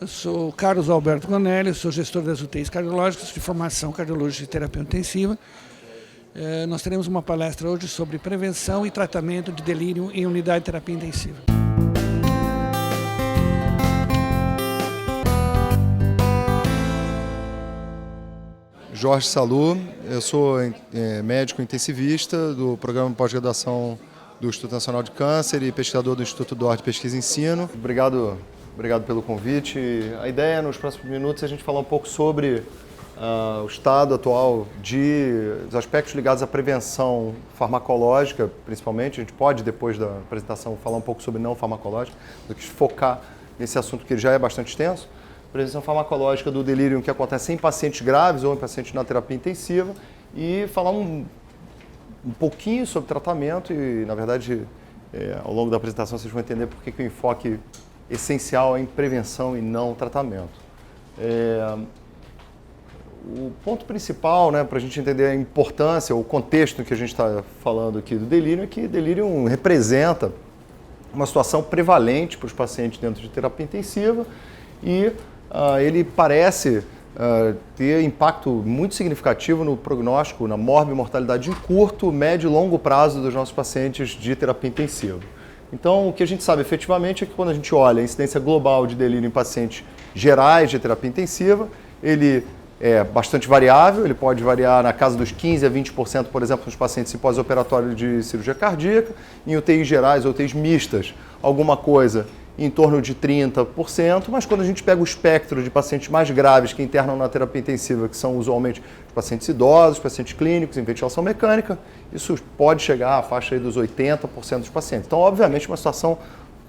Eu sou Carlos Alberto Gonelli, sou gestor das UTIs cardiológicas de formação cardiológica e terapia intensiva. Nós teremos uma palestra hoje sobre prevenção e tratamento de delírio em unidade de terapia intensiva. Jorge Salu, eu sou médico intensivista do programa de pós-graduação do Instituto Nacional de Câncer e pesquisador do Instituto D'Or de Pesquisa e Ensino. Obrigado pelo convite. A ideia, nos próximos minutos, é a gente falar um pouco sobre o estado atual dos aspectos ligados à prevenção farmacológica, principalmente. A gente pode, depois da apresentação, falar um pouco sobre não farmacológica, do que focar nesse assunto que já é bastante extenso. Prevenção farmacológica do delírio que acontece em pacientes graves ou em pacientes na terapia intensiva e falar um pouquinho sobre tratamento e, na verdade, ao longo da apresentação vocês vão entender por que o enfoque essencial é em prevenção e não tratamento. O ponto principal, para a gente entender a importância, o contexto que a gente está falando aqui do delírio é que o delírio representa uma situação prevalente para os pacientes dentro de terapia intensiva e ele parece ter impacto muito significativo no prognóstico, na morbimortalidade em curto, médio e longo prazo dos nossos pacientes de terapia intensiva. Então, o que a gente sabe efetivamente é que quando a gente olha a incidência global de delírio em pacientes gerais de terapia intensiva, ele é bastante variável, ele pode variar na casa dos 15% a 20%, por exemplo, nos pacientes em pós-operatório de cirurgia cardíaca, em UTIs gerais, UTIs mistas, alguma coisa em torno de 30%, mas quando a gente pega o espectro de pacientes mais graves que internam na terapia intensiva, que são usualmente os pacientes idosos, pacientes clínicos em ventilação mecânica, isso pode chegar à faixa aí dos 80% dos pacientes. Então, obviamente, uma situação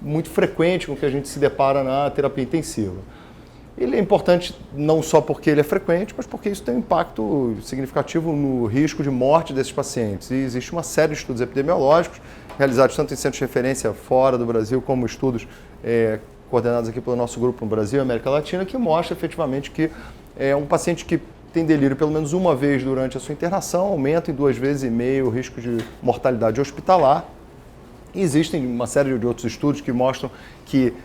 muito frequente com que a gente se depara na terapia intensiva. Ele é importante não só porque ele é frequente, mas porque isso tem um impacto significativo no risco de morte desses pacientes. E existe uma série de estudos epidemiológicos realizados tanto em centros de referência fora do Brasil, como estudos coordenados aqui pelo nosso grupo no Brasil e América Latina, que mostra efetivamente que um paciente que tem delírio pelo menos uma vez durante a sua internação aumenta em 2,5 vezes o risco de mortalidade hospitalar. E existem uma série de outros estudos que mostram que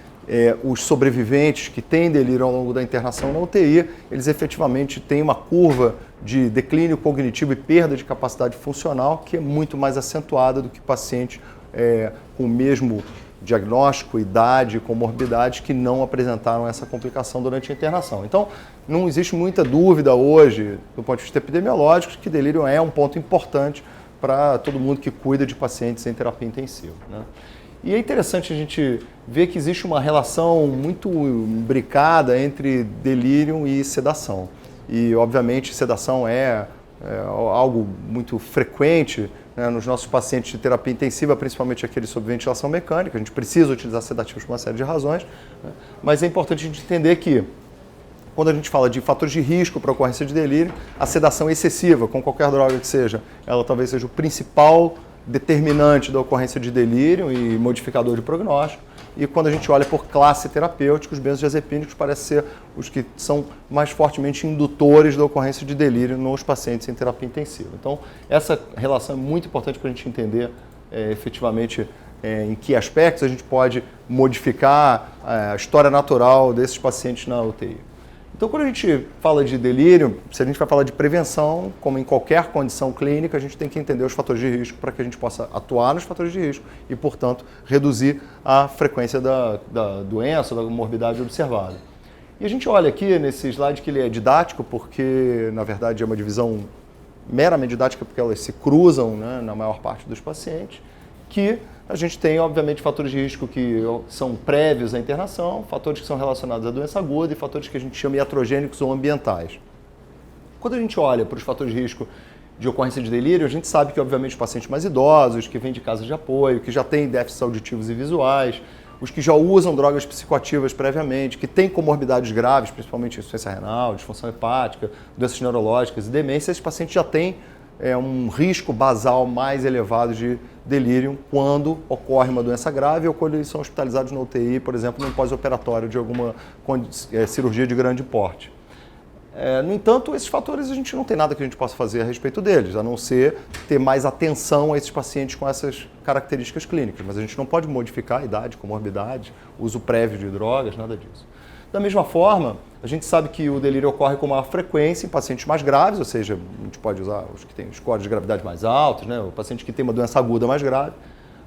os sobreviventes que têm delírio ao longo da internação na UTI, eles efetivamente têm uma curva de declínio cognitivo e perda de capacidade funcional que é muito mais acentuada do que pacientes com o mesmo diagnóstico, idade, comorbidade, que não apresentaram essa complicação durante a internação. Então, não existe muita dúvida hoje, do ponto de vista epidemiológico, que delírio é um ponto importante para todo mundo que cuida de pacientes em terapia intensiva, E é interessante a gente ver que existe uma relação muito imbricada entre delírio e sedação. E, obviamente, sedação é algo muito frequente nos nossos pacientes de terapia intensiva, principalmente aqueles sob ventilação mecânica. A gente precisa utilizar sedativos por uma série de razões, mas é importante a gente entender que, quando a gente fala de fatores de risco para a ocorrência de delírio, a sedação excessiva, com qualquer droga que seja, ela talvez seja o principal determinante da ocorrência de delírio e modificador de prognóstico. E quando a gente olha por classe terapêutica, os benzodiazepínicos parecem ser os que são mais fortemente indutores da ocorrência de delírio nos pacientes em terapia intensiva. Então, essa relação é muito importante para a gente entender efetivamente em que aspectos a gente pode modificar a história natural desses pacientes na UTI. Então, quando a gente fala de delírio, se a gente vai falar de prevenção, como em qualquer condição clínica, a gente tem que entender os fatores de risco para que a gente possa atuar nos fatores de risco e, portanto, reduzir a frequência da doença, da morbidade observada. E a gente olha aqui nesse slide que ele é didático, porque, na verdade, é uma divisão meramente didática, porque elas se cruzam na maior parte dos pacientes, que a gente tem, obviamente, fatores de risco que são prévios à internação, fatores que são relacionados à doença aguda e fatores que a gente chama iatrogênicos ou ambientais. Quando a gente olha para os fatores de risco de ocorrência de delírio, a gente sabe que, obviamente, os pacientes mais idosos, que vêm de casa de apoio, que já têm déficits auditivos e visuais, os que já usam drogas psicoativas previamente, que têm comorbidades graves, principalmente insuficiência renal, disfunção hepática, doenças neurológicas e demência, esses pacientes já têm um risco basal mais elevado de delírio quando ocorre uma doença grave ou quando eles são hospitalizados na UTI, por exemplo, no pós-operatório de alguma cirurgia de grande porte. No entanto, esses fatores a gente não tem nada que a gente possa fazer a respeito deles, a não ser ter mais atenção a esses pacientes com essas características clínicas. Mas a gente não pode modificar a idade, comorbidade, uso prévio de drogas, nada disso. Da mesma forma, a gente sabe que o delírio ocorre com maior frequência em pacientes mais graves, ou seja, a gente pode usar os que têm scores de gravidade mais altos, né? O paciente que tem uma doença aguda mais grave,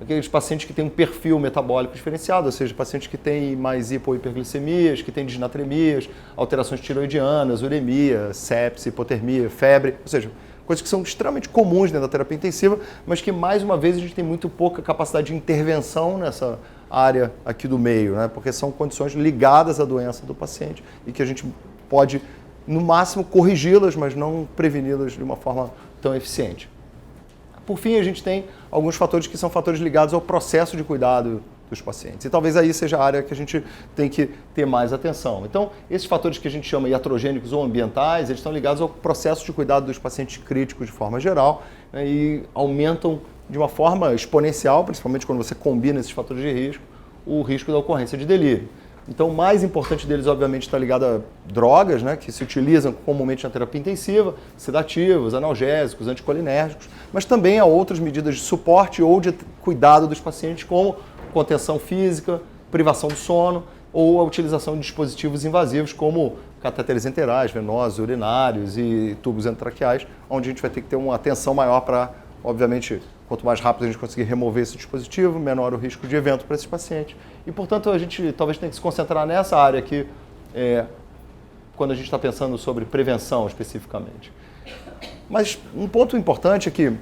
aqueles pacientes que têm um perfil metabólico diferenciado, ou seja, pacientes que têm mais hipo ou hiperglicemias, que têm disnatremias, alterações tiroidianas, uremia, sepse, hipotermia, febre, ou seja, coisas que são extremamente comuns dentro da terapia intensiva, mas que, mais uma vez, a gente tem muito pouca capacidade de intervenção nessa área aqui do meio, né? Porque são condições ligadas à doença do paciente e que a gente pode, no máximo, corrigi-las, mas não preveni-las de uma forma tão eficiente. Por fim, a gente tem alguns fatores que são fatores ligados ao processo de cuidado dos pacientes. E talvez aí seja a área que a gente tem que ter mais atenção. Então, esses fatores que a gente chama iatrogênicos ou ambientais, eles estão ligados ao processo de cuidado dos pacientes críticos de forma geral, né, e aumentam de uma forma exponencial, principalmente quando você combina esses fatores de risco, o risco da ocorrência de delírio. Então, o mais importante deles, obviamente, está ligado a drogas, né, que se utilizam comumente na terapia intensiva, sedativos, analgésicos, anticolinérgicos, mas também a outras medidas de suporte ou de cuidado dos pacientes, como contenção física, privação do sono ou a utilização de dispositivos invasivos, como catéteres enterais, venosos, urinários e tubos endotraqueais, onde a gente vai ter que ter uma atenção maior para, obviamente, quanto mais rápido a gente conseguir remover esse dispositivo, menor o risco de evento para esses pacientes. E, portanto, a gente talvez tenha que se concentrar nessa área aqui, quando a gente está pensando sobre prevenção especificamente. Mas um ponto importante é que,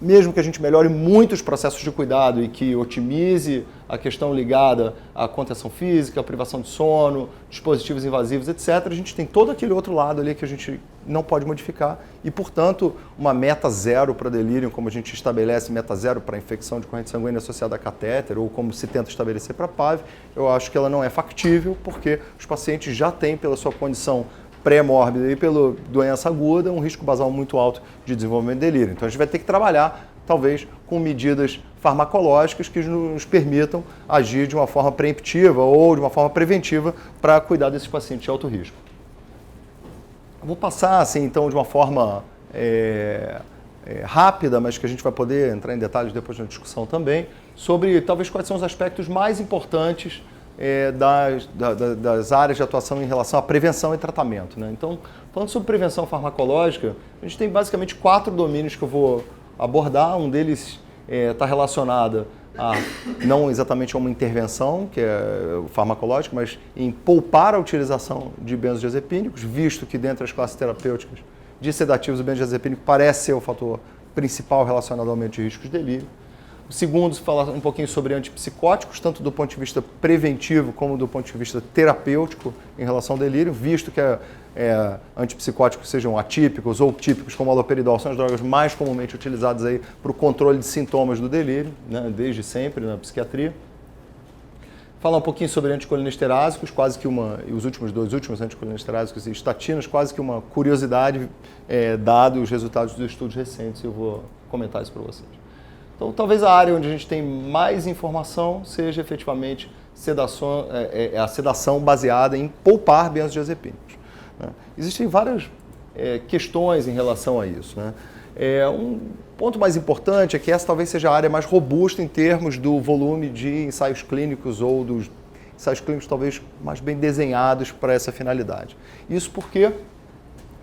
mesmo que a gente melhore muito os processos de cuidado e que otimize a questão ligada à contenção física, à privação de sono, dispositivos invasivos, etc., a gente tem todo aquele outro lado ali que a gente não pode modificar e, portanto, uma meta zero para delírio, como a gente estabelece meta zero para infecção de corrente sanguínea associada a catéter ou como se tenta estabelecer para PAV, eu acho que ela não é factível porque os pacientes já têm, pela sua condição pré-mórbida e pela doença aguda, um risco basal muito alto de desenvolvimento de delírio. Então a gente vai ter que trabalhar, talvez, com medidas farmacológicas que nos permitam agir de uma forma preemptiva ou de uma forma preventiva para cuidar desses pacientes de alto risco. Eu vou passar, assim, então, de uma forma rápida, mas que a gente vai poder entrar em detalhes depois na discussão também, sobre talvez quais são os aspectos mais importantes das áreas de atuação em relação à prevenção e tratamento, né? Então, falando sobre prevenção farmacológica, a gente tem basicamente 4 domínios que eu vou abordar. Um deles está relacionado a, não exatamente a uma intervenção, que é farmacológica, mas em poupar a utilização de benzodiazepínicos, visto que dentre as classes terapêuticas de sedativos o benzodiazepínico parece ser o fator principal relacionado ao aumento de riscos de delírio. O segundo, falar um pouquinho sobre antipsicóticos, tanto do ponto de vista preventivo como do ponto de vista terapêutico em relação ao delírio, visto que antipsicóticos sejam atípicos ou típicos, como o haloperidol, são as drogas mais comumente utilizadas aí para o controle de sintomas do delírio, né, desde sempre na psiquiatria. Falar um pouquinho sobre anticolinestérásicos, quase que os dois últimos anticolinestérásicos e estatinas, quase que uma curiosidade, dado os resultados dos estudos recentes, eu vou comentar isso para vocês. Então, talvez a área onde a gente tem mais informação seja efetivamente a sedação baseada em poupar benzodiazepínicos, né? Existem várias questões em relação a isso, né? Um ponto mais importante é que essa talvez seja a área mais robusta em termos do volume de ensaios clínicos ou dos ensaios clínicos talvez mais bem desenhados para essa finalidade. Isso porque,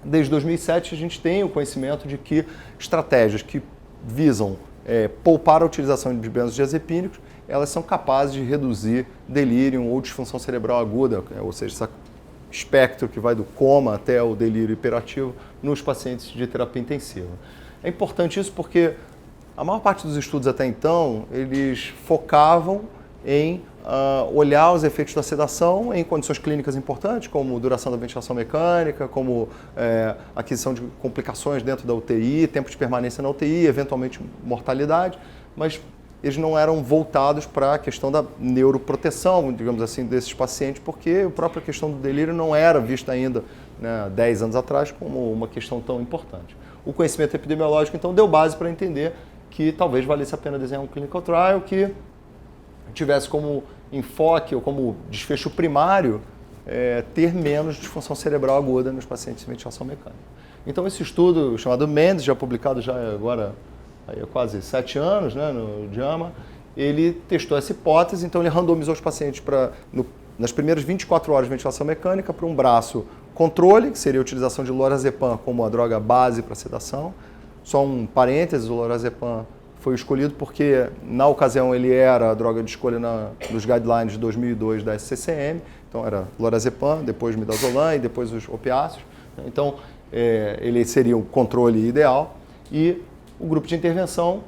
desde 2007, a gente tem o conhecimento de que estratégias que visam poupar a utilização de benzodiazepínicos, elas são capazes de reduzir delírio ou disfunção cerebral aguda, ou seja, esse espectro que vai do coma até o delírio hiperativo nos pacientes de terapia intensiva. É importante isso porque a maior parte dos estudos até então, eles focavam em olhar os efeitos da sedação em condições clínicas importantes, como duração da ventilação mecânica, como aquisição de complicações dentro da UTI, tempo de permanência na UTI, eventualmente mortalidade, mas eles não eram voltados para a questão da neuroproteção, digamos assim, desses pacientes, porque a própria questão do delírio não era vista ainda, né, 10 anos atrás, como uma questão tão importante. O conhecimento epidemiológico, então, deu base para entender que talvez valesse a pena desenhar um clinical trial que tivesse como enfoque ou como desfecho primário ter menos disfunção cerebral aguda nos pacientes de ventilação mecânica. Então, esse estudo chamado Mendes, já publicado já agora há quase 7 anos, né, no JAMA, ele testou essa hipótese, então ele randomizou os pacientes no nas primeiras 24 horas de ventilação mecânica para um braço controle, que seria a utilização de lorazepam como a droga base para sedação. Só um parênteses, o lorazepam foi escolhido porque, na ocasião, ele era a droga de escolha nos guidelines de 2002 da SCCM. Então, era lorazepam, depois midazolam e depois os opiáceos. Então, ele seria o controle ideal. E o grupo de intervenção,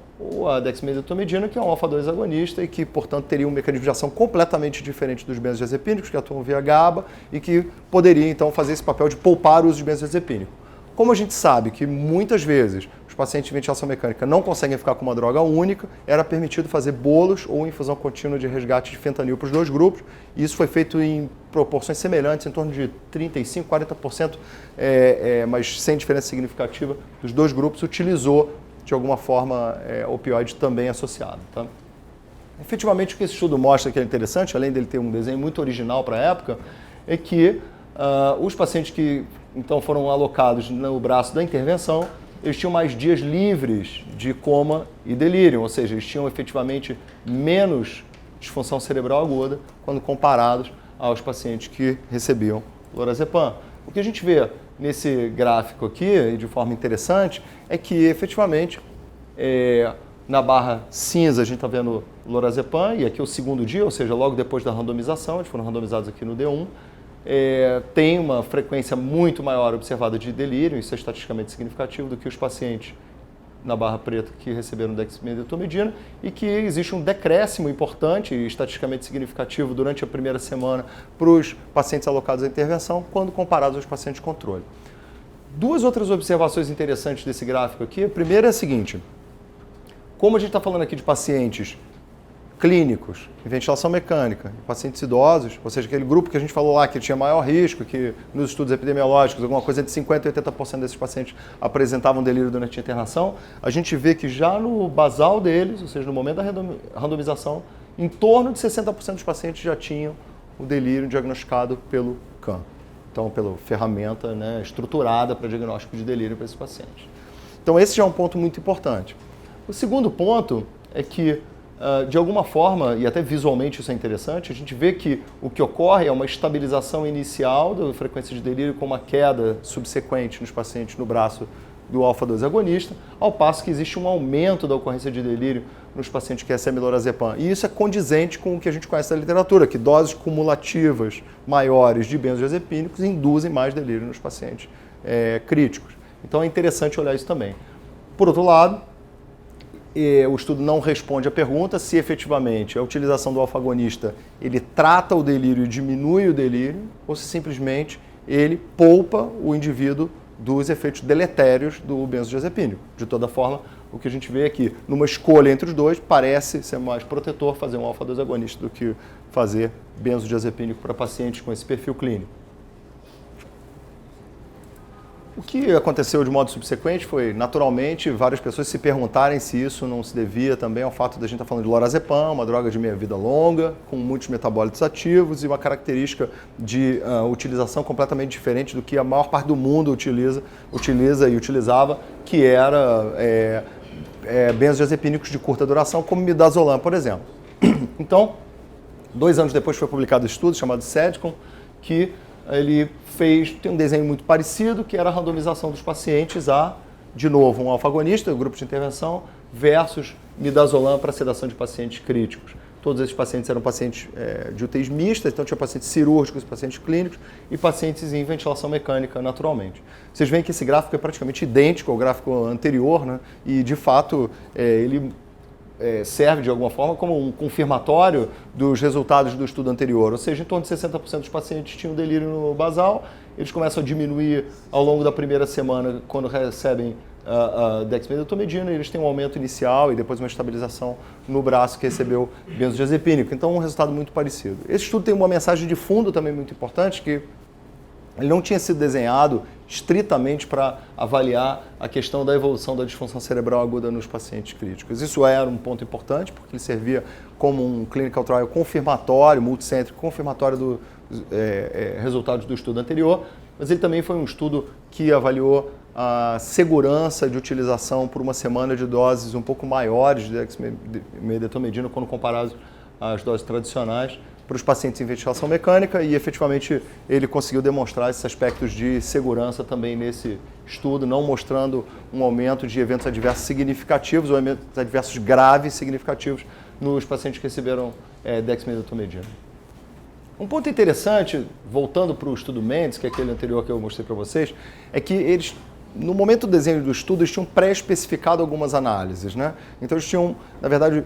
a dexmedetomidina, que é um alfa-2 agonista e que, portanto, teria um mecanismo de ação completamente diferente dos benzodiazepínicos, que atuam via GABA e que poderia, então, fazer esse papel de poupar o uso de benzodiazepínico. Como a gente sabe que, muitas vezes, os pacientes de ventilação mecânica não conseguem ficar com uma droga única, era permitido fazer bolos ou infusão contínua de resgate de fentanil para os dois grupos. E isso foi feito em proporções semelhantes, em torno de 35%, 40%, mas sem diferença significativa dos dois grupos, utilizou de alguma forma opioide também associado. Tá? Efetivamente, o que esse estudo mostra que é interessante, além dele ter um desenho muito original para a época, é que os pacientes que então foram alocados no braço da intervenção, eles tinham mais dias livres de coma e delírio, ou seja, eles tinham efetivamente menos disfunção cerebral aguda quando comparados aos pacientes que recebiam lorazepam. O que a gente vê nesse gráfico aqui, de forma interessante, é que efetivamente na barra cinza a gente está vendo lorazepam, e aqui é o segundo dia, ou seja, logo depois da randomização, eles foram randomizados aqui no D1, tem uma frequência muito maior observada de delírio, isso é estatisticamente significativo, do que os pacientes na barra preta que receberam dexmedetomidina, e que existe um decréscimo importante e estatisticamente significativo durante a primeira semana para os pacientes alocados à intervenção, quando comparados aos pacientes de controle. Duas outras observações interessantes desse gráfico aqui. A primeira é a seguinte: como a gente está falando aqui de pacientes clínicos, em ventilação mecânica, pacientes idosos, ou seja, aquele grupo que a gente falou lá que tinha maior risco, que nos estudos epidemiológicos, alguma coisa entre 50% e 80% desses pacientes apresentavam delírio durante a internação, a gente vê que já no basal deles, ou seja, no momento da randomização, em torno de 60% dos pacientes já tinham o delírio diagnosticado pelo CAM. Então, pela ferramenta estruturada para diagnóstico de delírio para esses pacientes. Então, esse já é um ponto muito importante. O segundo ponto é que, de alguma forma, e até visualmente isso é interessante, a gente vê que o que ocorre é uma estabilização inicial da frequência de delírio com uma queda subsequente nos pacientes no braço do alfa-2 agonista, ao passo que existe um aumento da ocorrência de delírio nos pacientes que recebem lorazepam. E isso é condizente com o que a gente conhece da literatura, que doses cumulativas maiores de benzodiazepínicos induzem mais delírio nos pacientes críticos. Então é interessante olhar isso também. Por outro lado, o estudo não responde à pergunta se efetivamente a utilização do alfa-agonista ele trata o delírio e diminui o delírio, ou se simplesmente ele poupa o indivíduo dos efeitos deletérios do benzodiazepínico. De toda forma, o que a gente vê é que, numa escolha entre os dois, parece ser mais protetor fazer um alfa-2 agonista do que fazer benzodiazepínico para pacientes com esse perfil clínico. O que aconteceu de modo subsequente foi, naturalmente, várias pessoas se perguntarem se isso não se devia também ao fato de a gente estar falando de lorazepam, uma droga de meia-vida longa, com muitos metabólitos ativos e uma característica de utilização completamente diferente do que a maior parte do mundo utiliza e utilizava, que era benzodiazepínicos de curta duração, como midazolam, por exemplo. Então, 2 anos depois foi publicado um estudo chamado SEDCOM, que ele tem um desenho muito parecido, que era a randomização dos pacientes a, de novo, um alfa-agonista, o grupo de intervenção, versus midazolam para sedação de pacientes críticos. Todos esses pacientes eram pacientes de UTIs mistas, então tinha pacientes cirúrgicos, pacientes clínicos e pacientes em ventilação mecânica, naturalmente. Vocês veem que esse gráfico é praticamente idêntico ao gráfico anterior, né? E, de fato, ele serve de alguma forma como um confirmatório dos resultados do estudo anterior, ou seja, em torno de 60% dos pacientes tinham delírio no basal, eles começam a diminuir ao longo da primeira semana quando recebem a dexmedetomidina, eles têm um aumento inicial e depois uma estabilização no braço que recebeu benzodiazepínico, então um resultado muito parecido. Esse estudo tem uma mensagem de fundo também muito importante, que ele não tinha sido desenhado estritamente para avaliar a questão da evolução da disfunção cerebral aguda nos pacientes críticos. Isso era um ponto importante, porque ele servia como um clinical trial confirmatório, multicêntrico, confirmatório dos resultados do estudo anterior, mas ele também foi um estudo que avaliou a segurança de utilização por uma semana de doses um pouco maiores de dexmedetomidina quando comparados às doses tradicionais para os pacientes em ventilação mecânica e efetivamente ele conseguiu demonstrar esses aspectos de segurança também nesse estudo, não mostrando um aumento de eventos adversos significativos ou eventos adversos graves significativos nos pacientes que receberam dexmedetomidina. Um ponto interessante, voltando para o estudo Mendes, que é aquele anterior que eu mostrei para vocês, é que eles, no momento do desenho do estudo, eles tinham pré-especificado algumas análises, né? Então eles tinham, na verdade,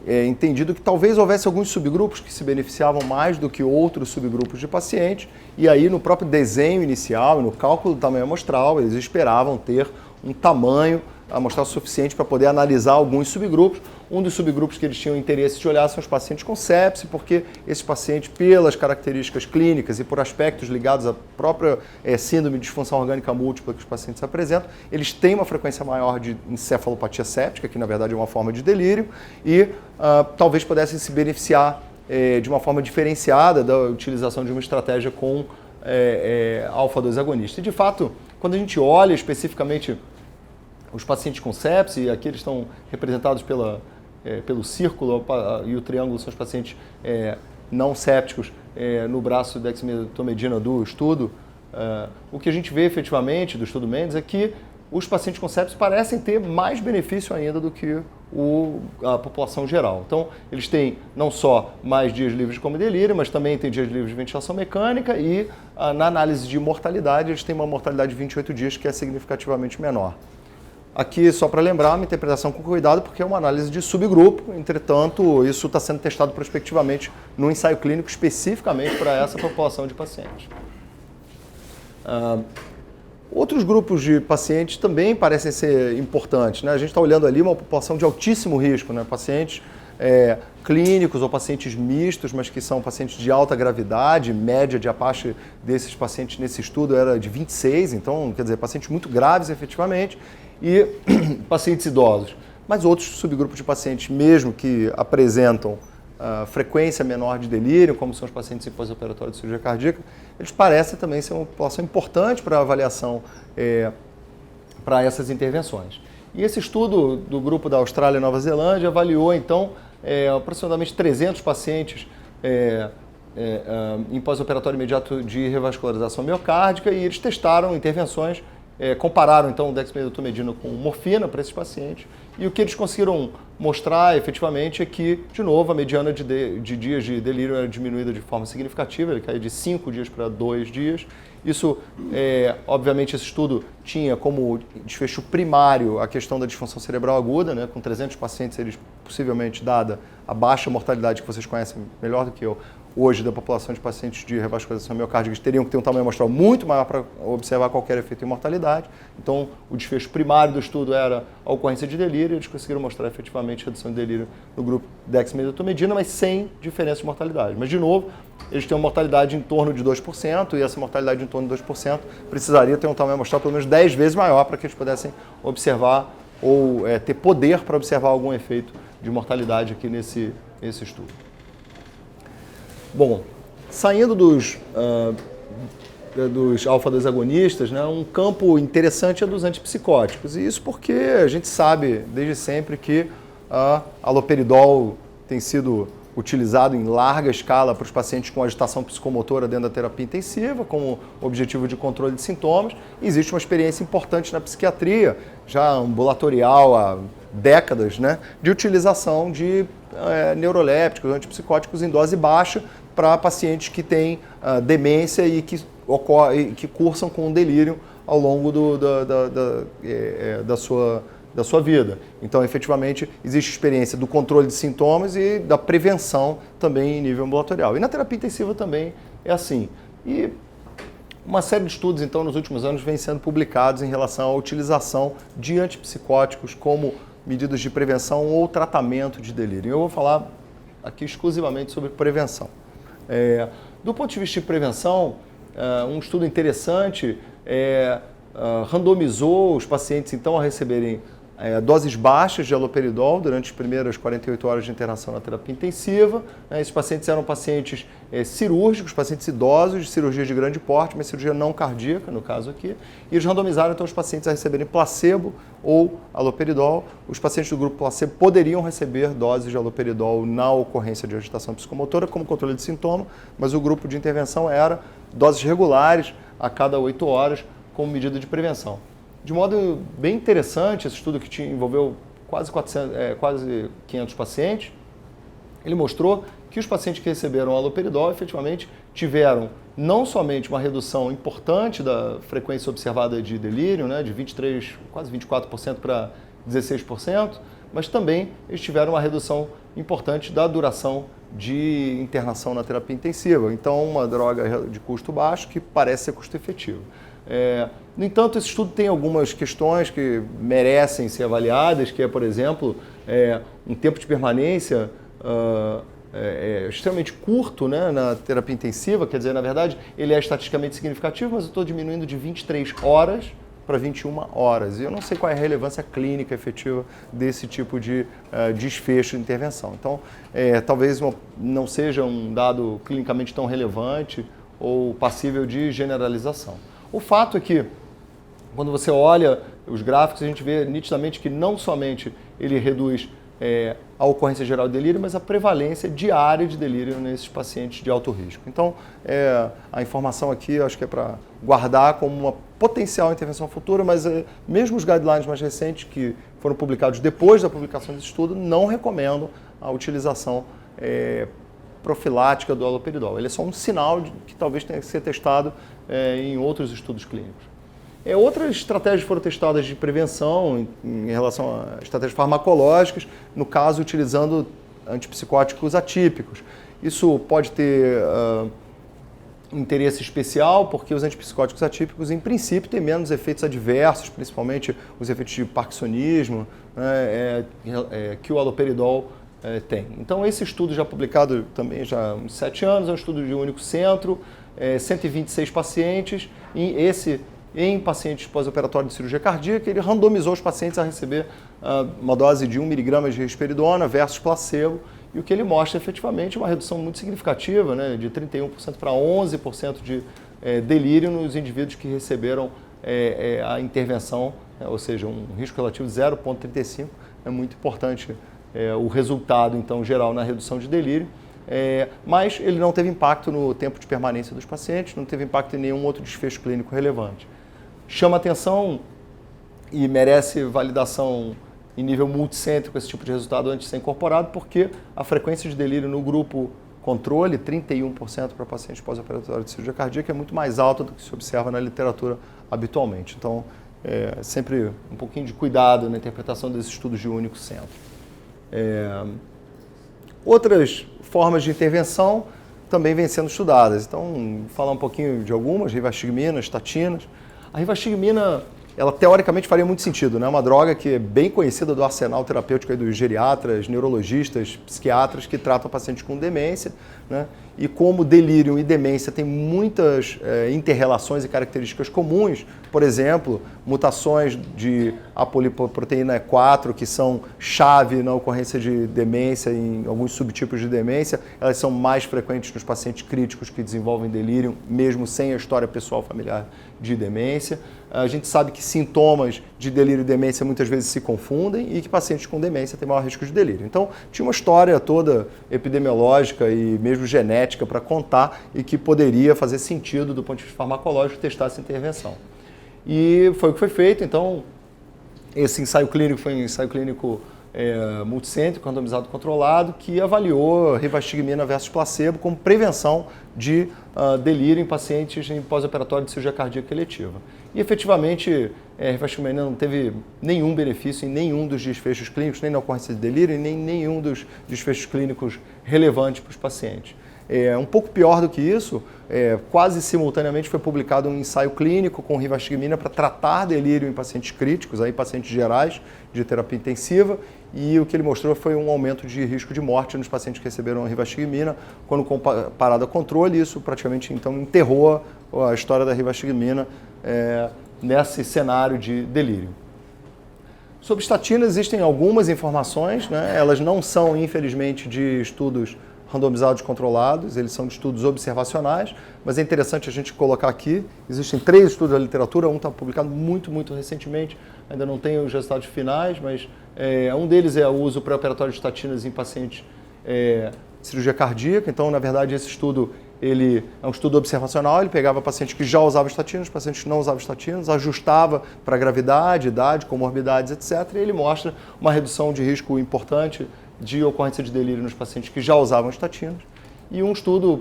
entendido que talvez houvesse alguns subgrupos que se beneficiavam mais do que outros subgrupos de pacientes, e aí no próprio desenho inicial, no cálculo do tamanho amostral, eles esperavam ter um tamanho amostral suficiente para poder analisar alguns subgrupos. Um dos subgrupos que eles tinham interesse de olhar são os pacientes com sepse, porque esses pacientes, pelas características clínicas e por aspectos ligados à própria síndrome de disfunção orgânica múltipla que os pacientes apresentam, eles têm uma frequência maior de encefalopatia séptica, que na verdade é uma forma de delírio, e talvez pudessem se beneficiar de uma forma diferenciada da utilização de uma estratégia com alfa-2 agonista. E de fato, quando a gente olha especificamente os pacientes com sepse, e aqui eles estão representados pelo círculo e o triângulo são os pacientes não sépticos no braço de dexmedetomidina do estudo. O que a gente vê efetivamente do estudo Mendes é que os pacientes com sepse parecem ter mais benefício ainda do que a população geral. Então, eles têm não só mais dias livres de coma e delírio, mas também têm dias livres de ventilação mecânica e, na análise de mortalidade, eles têm uma mortalidade de 28 dias, que é significativamente menor. Aqui, só para lembrar, uma interpretação com cuidado, porque é uma análise de subgrupo, entretanto, isso está sendo testado prospectivamente no ensaio clínico, especificamente para essa população de pacientes. Outros grupos de pacientes também parecem ser importantes, né? A gente está olhando ali uma população de altíssimo risco, né? Pacientes clínicos ou pacientes mistos, mas que são pacientes de alta gravidade, média de Apache desses pacientes nesse estudo era de 26, então, quer dizer, pacientes muito graves efetivamente, e pacientes idosos. Mas outros subgrupos de pacientes, mesmo que apresentam frequência menor de delírio, como são os pacientes em pós-operatório de cirurgia cardíaca, eles parecem também ser uma população importante para a avaliação para essas intervenções. E esse estudo do grupo da Austrália e Nova Zelândia avaliou, então, aproximadamente 300 pacientes em pós-operatório imediato de revascularização miocárdica, e eles testaram intervenções, compararam então o dexmedetomidina com morfina para esses pacientes, e o que eles conseguiram mostrar efetivamente é que, de novo, a mediana de dias de delírio era diminuída de forma significativa, ele caiu de 5 dias para 2 dias. Isso, obviamente, esse estudo tinha como desfecho primário a questão da disfunção cerebral aguda, né? Com 300 pacientes, eles possivelmente, dada a baixa mortalidade que vocês conhecem melhor do que eu, hoje, da população de pacientes de revascularização miocárdica, eles teriam que ter um tamanho amostral muito maior para observar qualquer efeito em mortalidade. Então, o desfecho primário do estudo era a ocorrência de delírio, e eles conseguiram mostrar efetivamente redução de delírio no grupo dexmedetomidina, mas sem diferença de mortalidade. Mas, de novo, eles têm uma mortalidade em torno de 2%, e essa mortalidade em torno de 2% precisaria ter um tamanho amostral pelo menos 10 vezes maior para que eles pudessem observar ou ter poder para observar algum efeito de mortalidade aqui nesse estudo. Bom, saindo dos alfa-2 agonistas, né, um campo interessante é dos antipsicóticos. E isso porque a gente sabe desde sempre que haloperidol tem sido utilizado em larga escala para os pacientes com agitação psicomotora dentro da terapia intensiva, como objetivo de controle de sintomas. E existe uma experiência importante na psiquiatria, já ambulatorial há décadas, né, de utilização de neurolépticos, antipsicóticos em dose baixa para pacientes que têm demência e que cursam com delírio ao longo da sua vida. Então, efetivamente, existe experiência do controle de sintomas e da prevenção também em nível ambulatorial. E na terapia intensiva também é assim. E uma série de estudos, então, nos últimos anos, vem sendo publicados em relação à utilização de antipsicóticos como medidas de prevenção ou tratamento de delírio. Eu vou falar aqui exclusivamente sobre prevenção. Do ponto de vista de prevenção, um estudo interessante randomizou os pacientes então a receberem doses baixas de haloperidol durante as primeiras 48 horas de internação na terapia intensiva. Esses pacientes eram pacientes cirúrgicos, pacientes idosos, de cirurgia de grande porte, mas cirurgia não cardíaca, no caso aqui. E eles randomizaram então os pacientes a receberem placebo ou haloperidol. Os pacientes do grupo placebo poderiam receber doses de haloperidol na ocorrência de agitação psicomotora como controle de sintoma, mas o grupo de intervenção era doses regulares a cada 8 horas como medida de prevenção. De modo bem interessante, esse estudo que envolveu quase 500 pacientes, ele mostrou que os pacientes que receberam haloperidol efetivamente tiveram não somente uma redução importante da frequência observada de delírio, de 23%, quase 24% para 16%, mas também eles tiveram uma redução importante da duração de internação na terapia intensiva. Então, uma droga de custo baixo que parece ser custo efetivo. No entanto, esse estudo tem algumas questões que merecem ser avaliadas, que é, por exemplo, um tempo de permanência extremamente curto, na terapia intensiva, quer dizer, na verdade, ele é estatisticamente significativo, mas eu estou diminuindo de 23 horas para 21 horas. E eu não sei qual é a relevância clínica efetiva desse tipo de desfecho de intervenção. Então, talvez não seja um dado clinicamente tão relevante ou passível de generalização. O fato é que, quando você olha os gráficos, a gente vê nitidamente que não somente ele reduz a ocorrência geral de delírio, mas a prevalência diária de delírio nesses pacientes de alto risco. Então, a informação aqui, eu acho que é para guardar como uma potencial intervenção futura, mas mesmo os guidelines mais recentes, que foram publicados depois da publicação desse estudo, não recomendam a utilização profilática do haloperidol. Ele é só um sinal de que talvez tenha que ser testado em outros estudos clínicos. Outras estratégias foram testadas de prevenção em relação a estratégias farmacológicas, no caso utilizando antipsicóticos atípicos. Isso pode ter interesse especial, porque os antipsicóticos atípicos, em princípio, têm menos efeitos adversos, principalmente os efeitos de parkinsonismo, que o haloperidol tem. Então, esse estudo já publicado também já há uns 7 anos, é um estudo de um único centro, 126 pacientes, em pacientes pós-operatórios de cirurgia cardíaca, ele randomizou os pacientes a receber uma dose de 1 mg de risperidona versus placebo, e o que ele mostra efetivamente é uma redução muito significativa, de 31% para 11% de delírio nos indivíduos que receberam a intervenção, ou seja, um risco relativo de 0,35. É muito importante o resultado, então, geral na redução de delírio. Mas ele não teve impacto no tempo de permanência dos pacientes, não teve impacto em nenhum outro desfecho clínico relevante. Chama atenção e merece validação em nível multicêntrico esse tipo de resultado antes de ser incorporado, porque a frequência de delírio no grupo controle, 31% para pacientes pós-operatórios de cirurgia cardíaca, é muito mais alta do que se observa na literatura habitualmente. Então, sempre um pouquinho de cuidado na interpretação desses estudos de único centro. Outras formas de intervenção também vêm sendo estudadas. Então, vou falar um pouquinho de algumas, rivastigmina, estatinas. A rivastigmina, ela teoricamente faria muito sentido, uma droga que é bem conhecida do arsenal terapêutico aí dos geriatras, neurologistas, psiquiatras que tratam pacientes com demência, E como delírio e demência têm muitas inter-relações e características comuns, por exemplo, mutações de apolipoproteína 4, que são chave na ocorrência de demência, em alguns subtipos de demência, elas são mais frequentes nos pacientes críticos que desenvolvem delírio, mesmo sem a história pessoal familiar de demência. A gente sabe que sintomas de delírio e demência muitas vezes se confundem e que pacientes com demência têm maior risco de delírio. Então, tinha uma história toda epidemiológica e mesmo genética para contar e que poderia fazer sentido do ponto de vista farmacológico testar essa intervenção. E foi o que foi feito. Então, esse ensaio clínico foi um ensaio clínico multicêntrico, randomizado controlado, que avaliou rivastigmina versus placebo como prevenção de delírio em pacientes em pós-operatório de cirurgia cardíaca eletiva. E, efetivamente, a rivastigmina não teve nenhum benefício em nenhum dos desfechos clínicos, nem na ocorrência de delírio, nem nenhum dos desfechos clínicos relevantes para os pacientes. Um pouco pior do que isso, quase simultaneamente foi publicado um ensaio clínico com rivastigmina para tratar delírio em pacientes críticos, aí pacientes gerais de terapia intensiva, e o que ele mostrou foi um aumento de risco de morte nos pacientes que receberam a rivastigmina, quando comparado a controle. Isso praticamente então enterrou a história da rivastigmina nesse cenário de delírio. Sobre estatinas existem algumas informações, né? Elas não são, infelizmente, de estudos randomizados controlados, eles são de estudos observacionais, mas é interessante a gente colocar aqui, existem 3 estudos da literatura, um está publicado muito recentemente, ainda não tem os resultados finais, mas um deles é o uso pré-operatório de estatinas em pacientes de cirurgia cardíaca. Então, na verdade, esse estudo ele é um estudo observacional, ele pegava pacientes que já usavam estatinas, pacientes que não usavam estatinas, ajustava para gravidade, idade, comorbidades, etc. E ele mostra uma redução de risco importante de ocorrência de delírio nos pacientes que já usavam estatinas. E um estudo,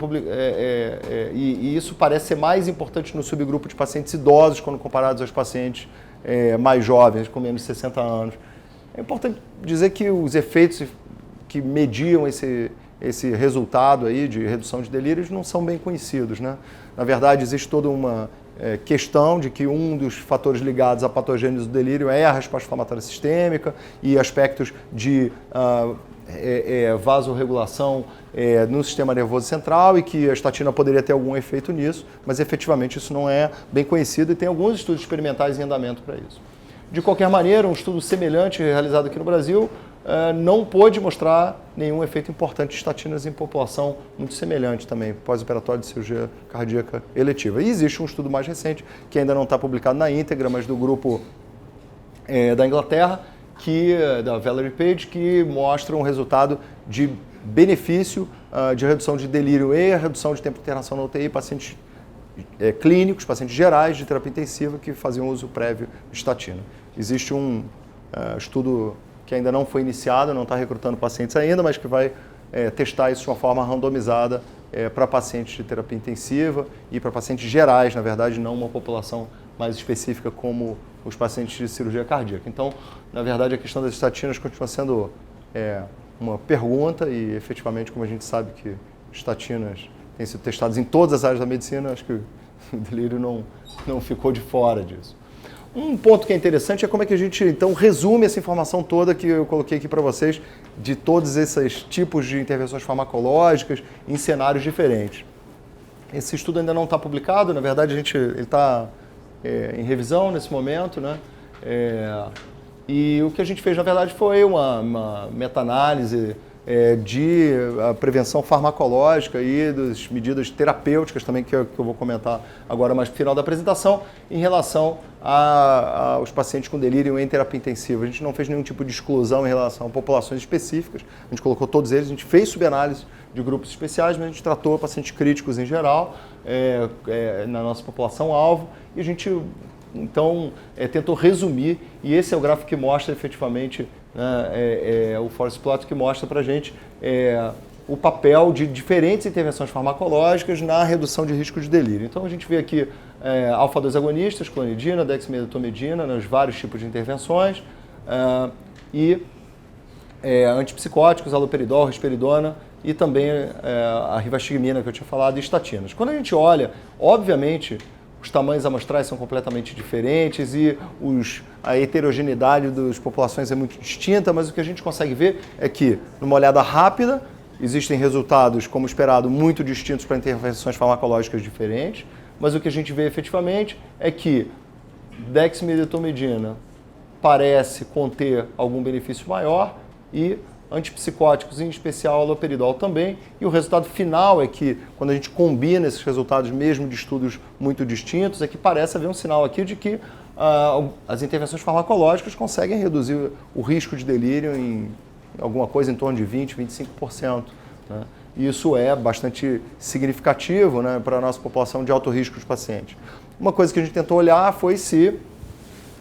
e isso parece ser mais importante no subgrupo de pacientes idosos, quando comparados aos pacientes mais jovens, com menos de 60 anos. É importante dizer que os efeitos que mediam esse resultado aí de redução de delírios não são bem conhecidos, né? Na verdade, existe toda uma questão de que um dos fatores ligados à patogênese do delírio é a resposta inflamatória sistêmica e aspectos de vasorregulação no sistema nervoso central e que a estatina poderia ter algum efeito nisso, mas efetivamente isso não é bem conhecido e tem alguns estudos experimentais em andamento para isso. De qualquer maneira, um estudo semelhante realizado aqui no Brasil não pôde mostrar nenhum efeito importante de estatinas em população muito semelhante também, pós-operatório de cirurgia cardíaca eletiva. E existe um estudo mais recente, que ainda não está publicado na íntegra, mas do grupo da Inglaterra, da Valerie Page, que mostra um resultado de benefício de redução de delírio e a redução de tempo de internação na UTI, pacientes clínicos, pacientes gerais de terapia intensiva que faziam uso prévio de estatina. Existe um estudo que ainda não foi iniciado, não está recrutando pacientes ainda, mas que vai testar isso de uma forma randomizada para pacientes de terapia intensiva e para pacientes gerais, na verdade, não uma população mais específica como os pacientes de cirurgia cardíaca. Então, na verdade, a questão das estatinas continua sendo uma pergunta e, efetivamente, como a gente sabe que estatinas têm sido testadas em todas as áreas da medicina, acho que o delírio não ficou de fora disso. Um ponto que é interessante é como é que a gente, então, resume essa informação toda que eu coloquei aqui para vocês, de todos esses tipos de intervenções farmacológicas em cenários diferentes. Esse estudo ainda não está publicado, na verdade, ele está em revisão nesse momento, né? E o que a gente fez, na verdade, foi uma meta-análise de prevenção farmacológica e das medidas terapêuticas também, que eu vou comentar agora mais no final da apresentação, em relação aos pacientes com delírio em terapia intensiva. A gente não fez nenhum tipo de exclusão em relação a populações específicas, a gente colocou todos eles, a gente fez subanálise de grupos especiais, mas a gente tratou pacientes críticos em geral, na nossa população-alvo, e a gente, então, tentou resumir, e esse é o gráfico que mostra efetivamente, o forest plot que mostra para a gente o papel de diferentes intervenções farmacológicas na redução de risco de delírio. Então a gente vê aqui alfa-2 agonistas, clonidina, dexmedetomidina, nos vários tipos de intervenções, e antipsicóticos, haloperidol, risperidona e também a rivastigmina que eu tinha falado e estatinas. Quando a gente olha, obviamente, os tamanhos amostrais são completamente diferentes e a heterogeneidade das populações é muito distinta, mas o que a gente consegue ver é que, numa olhada rápida, existem resultados, como esperado, muito distintos para intervenções farmacológicas diferentes, mas o que a gente vê efetivamente é que dexmedetomidina parece conter algum benefício maior e antipsicóticos, em especial haloperidol também, e o resultado final é que, quando a gente combina esses resultados, mesmo de estudos muito distintos, é que parece haver um sinal aqui de que as intervenções farmacológicas conseguem reduzir o risco de delírio em alguma coisa em torno de 20%, 25%. Né? E isso é bastante significativo, né, para a nossa população de alto risco de pacientes. Uma coisa que a gente tentou olhar foi se,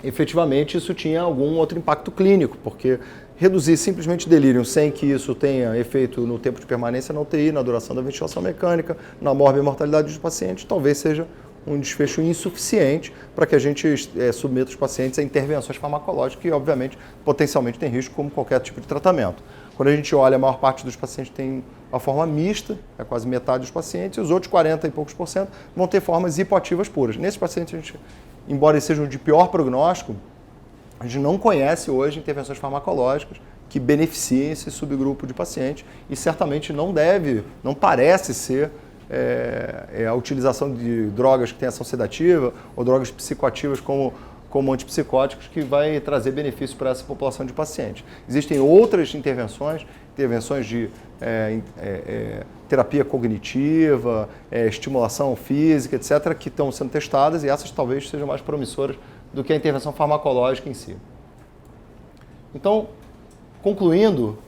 efetivamente, isso tinha algum outro impacto clínico, porque reduzir simplesmente delírio sem que isso tenha efeito no tempo de permanência na UTI, na duração da ventilação mecânica, na morbimortalidade dos pacientes, talvez seja um desfecho insuficiente para que a gente submeta os pacientes a intervenções farmacológicas que, obviamente, potencialmente tem risco como qualquer tipo de tratamento. Quando a gente olha, a maior parte dos pacientes tem a forma mista, é quase metade dos pacientes, e os outros 40 e poucos por cento vão ter formas hipoativas puras. Nesses pacientes, a gente, embora eles sejam de pior prognóstico, a gente não conhece hoje intervenções farmacológicas que beneficiem esse subgrupo de pacientes e certamente não parece ser a utilização de drogas que têm ação sedativa ou drogas psicoativas como como antipsicóticos, que vai trazer benefício para essa população de pacientes. Existem outras intervenções de terapia cognitiva, estimulação física, etc., que estão sendo testadas e essas talvez sejam mais promissoras do que a intervenção farmacológica em si. Então, concluindo,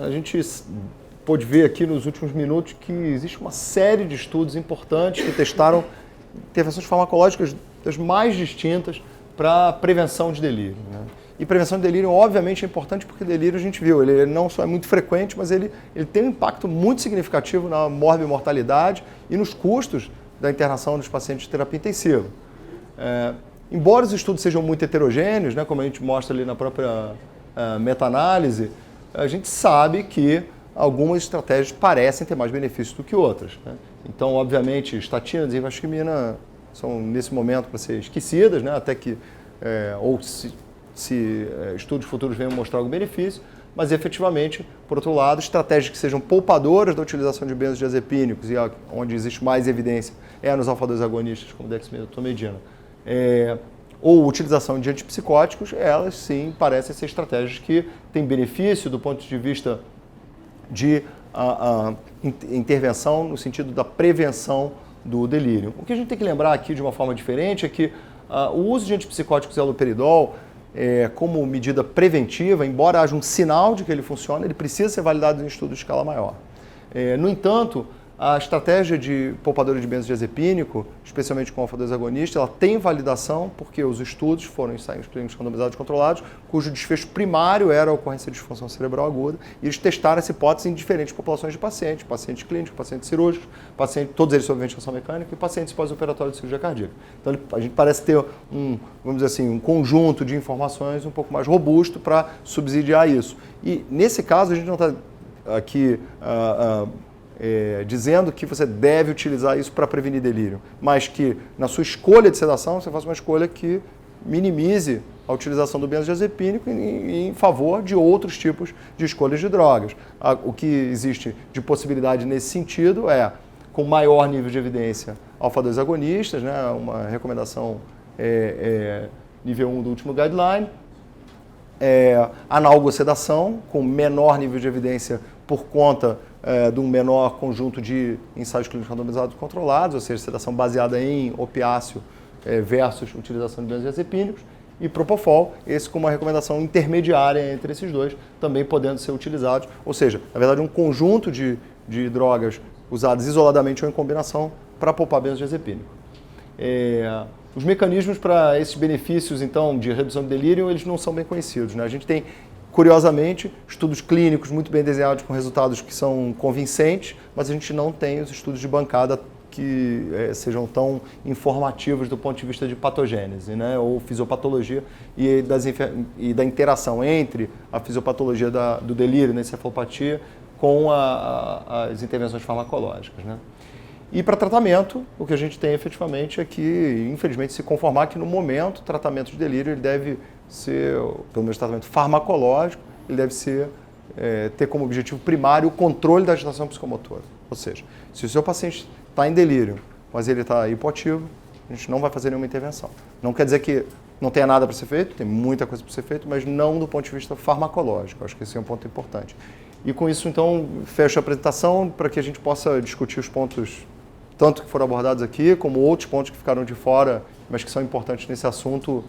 a gente pôde ver aqui nos últimos minutos que existe uma série de estudos importantes que testaram intervenções farmacológicas das mais distintas para prevenção de delírio, né? E prevenção de delírio, obviamente, é importante porque delírio, a gente viu, ele não só é muito frequente, mas ele tem um impacto muito significativo na morbimortalidade e nos custos da internação dos pacientes de terapia intensiva. Embora os estudos sejam muito heterogêneos, né, como a gente mostra ali na própria meta-análise, a gente sabe que algumas estratégias parecem ter mais benefícios do que outras, né? Então, obviamente, estatina e rivasquimina são, nesse momento, para ser esquecidas, né, até que, se estudos futuros venham mostrar algum benefício, mas efetivamente, por outro lado, estratégias que sejam poupadoras da utilização de benzodiazepínicos, e onde existe mais evidência nos alfa-2 agonistas, como dexmedetomidina, ou utilização de antipsicóticos, elas sim parecem ser estratégias que têm benefício do ponto de vista de intervenção no sentido da prevenção do delírio. O que a gente tem que lembrar aqui de uma forma diferente é que o uso de antipsicóticos e haloperidol como medida preventiva, embora haja um sinal de que ele funciona, ele precisa ser validado em estudos de escala maior. No entanto, a estratégia de poupadora de benzodiazepínico, especialmente com alfa-2 agonista, ela tem validação porque os estudos foram ensaios clínicos randomizados controlados, cujo desfecho primário era a ocorrência de disfunção cerebral aguda, e eles testaram essa hipótese em diferentes populações de pacientes clínicos, pacientes cirúrgicos, todos eles sob ventilação mecânica e pacientes pós-operatórios de cirurgia cardíaca. Então a gente parece ter vamos dizer assim, um conjunto de informações um pouco mais robusto para subsidiar isso. E nesse caso a gente não está aqui dizendo que você deve utilizar isso para prevenir delírio, mas que na sua escolha de sedação você faça uma escolha que minimize a utilização do benzodiazepínico em favor de outros tipos de escolhas de drogas. O que existe de possibilidade nesse sentido com maior nível de evidência, alfa-2 agonistas, né, uma recomendação nível 1 do último guideline, analgosedação, com menor nível de evidência por conta de um menor conjunto de ensaios clínicos randomizados controlados, ou seja, sedação baseada em opiáceo versus utilização de benzodiazepínicos, e propofol, esse com uma recomendação intermediária entre esses dois, também podendo ser utilizados, ou seja, na verdade um conjunto de drogas usadas isoladamente ou em combinação para poupar benzodiazepínico. Os mecanismos para esses benefícios, então, de redução de delírio, eles não são bem conhecidos, né? A gente tem, curiosamente, estudos clínicos muito bem desenhados com resultados que são convincentes, mas a gente não tem os estudos de bancada que sejam tão informativos do ponto de vista de patogênese, né, ou fisiopatologia e da interação entre a fisiopatologia do delírio, na encefalopatia, com as intervenções farmacológicas, né. E para tratamento, o que a gente tem efetivamente é que, infelizmente, se conformar que no momento o tratamento de delírio ele deve ser, pelo menos tratamento farmacológico, ele deve ser, ter como objetivo primário o controle da agitação psicomotora. Ou seja, se o seu paciente está em delírio, mas ele está hipoativo, a gente não vai fazer nenhuma intervenção. Não quer dizer que não tenha nada para ser feito, tem muita coisa para ser feito, mas não do ponto de vista farmacológico. Acho que esse é um ponto importante. E com isso, então, fecho a apresentação para que a gente possa discutir os pontos, tanto que foram abordados aqui, como outros pontos que ficaram de fora, mas que são importantes nesse assunto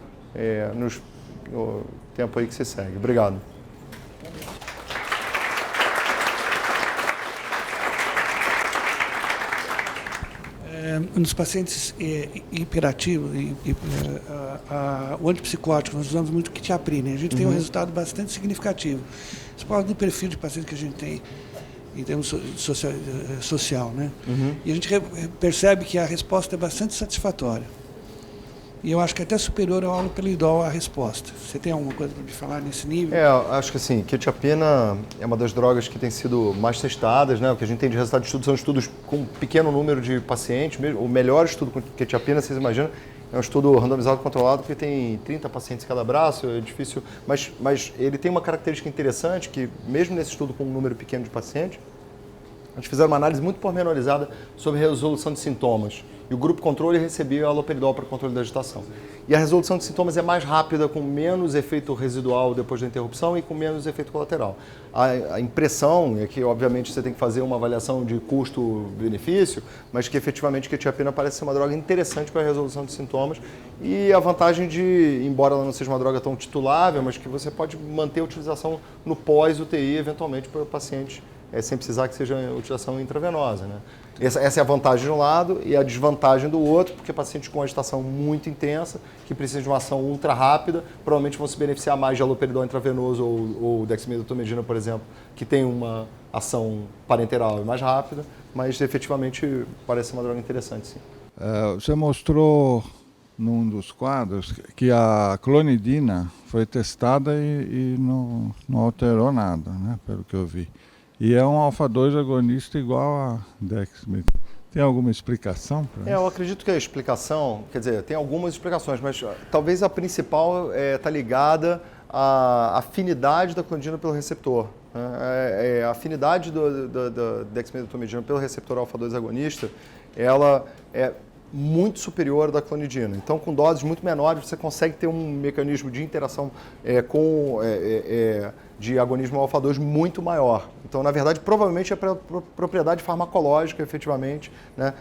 no tempo aí que se segue. Obrigado. Nos pacientes hiperativos, o antipsicótico, nós usamos muito quetiapina. A gente tem um resultado bastante significativo. Isso pode do perfil de paciente que a gente tem em termos social, né? E a gente percebe que a resposta é bastante satisfatória. E eu acho que é até superior ao haloperidol a resposta. Você tem alguma coisa para me falar nesse nível? Acho que assim, quetiapina é uma das drogas que tem sido mais testadas, né? O que a gente tem de resultado de estudos são estudos com um pequeno número de pacientes. O melhor estudo com quetiapina, vocês imaginam, é um estudo randomizado controlado que tem 30 pacientes em cada braço, é difícil, mas ele tem uma característica interessante que, mesmo nesse estudo com um número pequeno de pacientes, a gente fizeram uma análise muito pormenorizada sobre resolução de sintomas. E o grupo controle recebia haloperidol para controle da agitação. E a resolução de sintomas é mais rápida, com menos efeito residual depois da interrupção e com menos efeito colateral. A impressão é que, obviamente, você tem que fazer uma avaliação de custo-benefício, mas que efetivamente a quetiapina parece ser uma droga interessante para a resolução de sintomas. E a vantagem de, embora ela não seja uma droga tão titulável, mas que você pode manter a utilização no pós-UTI, eventualmente, para o paciente, sem precisar que seja utilização intravenosa, né? Essa é a vantagem de um lado e a desvantagem do outro, porque pacientes com agitação muito intensa, que precisam de uma ação ultra rápida, provavelmente vão se beneficiar mais de haloperidol intravenoso ou dexmedetomidina, por exemplo, que tem uma ação parenteral mais rápida, mas efetivamente parece uma droga interessante, sim. Você mostrou num dos quadros que a clonidina foi testada e não alterou nada, né, pelo que eu vi. E é um alfa-2 agonista igual a dexmed. Tem alguma explicação para isso? Eu acredito que a explicação, quer dizer, tem algumas explicações, mas talvez a principal está ligada à afinidade da clonidina pelo receptor. A afinidade da dexmedetomidina pelo receptor alfa-2 agonista, ela é muito superior da clonidina. Então, com doses muito menores, você consegue ter um mecanismo de interação de agonismo alfa-2 muito maior. Então, na verdade, provavelmente é para propriedade farmacológica, efetivamente, né?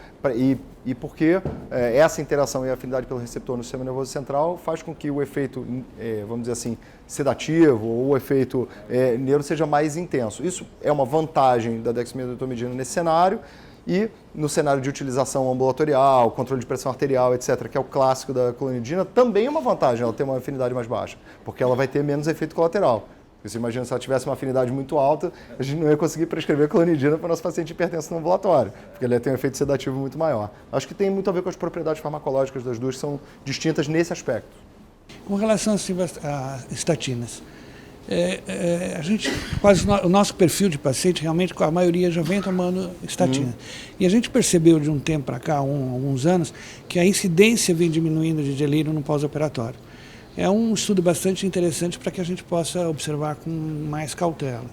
E porque essa interação e afinidade pelo receptor no sistema nervoso central faz com que o efeito, vamos dizer assim, sedativo ou o efeito neuro seja mais intenso. Isso é uma vantagem da dexmedetomidina nesse cenário. E no cenário de utilização ambulatorial, controle de pressão arterial, etc., que é o clássico da clonidina, também é uma vantagem ela ter uma afinidade mais baixa, porque ela vai ter menos efeito colateral. Você imagina se ela tivesse uma afinidade muito alta, a gente não ia conseguir prescrever clonidina para o nosso paciente hipertenso no ambulatório, porque ele ia ter um efeito sedativo muito maior. Acho que tem muito a ver com as propriedades farmacológicas das duas, que são distintas nesse aspecto. Com relação a estatinas, o nosso perfil de paciente, realmente, a maioria já vem tomando estatina. E a gente percebeu de um tempo para cá, alguns anos, que a incidência vem diminuindo de delírio no pós-operatório. É um estudo bastante interessante para que a gente possa observar com mais cautela.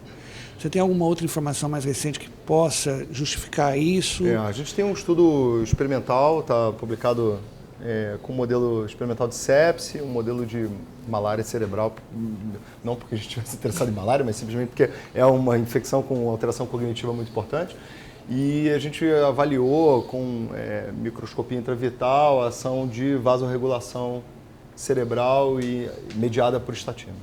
Você tem alguma outra informação mais recente que possa justificar isso? A gente tem um estudo experimental, está publicado com um modelo experimental de sepse, um modelo de malária cerebral, não porque a gente estivesse interessado em malária, mas simplesmente porque é uma infecção com alteração cognitiva muito importante. E a gente avaliou com microscopia intravital a ação de vasorregulação cerebral e mediada por estatina.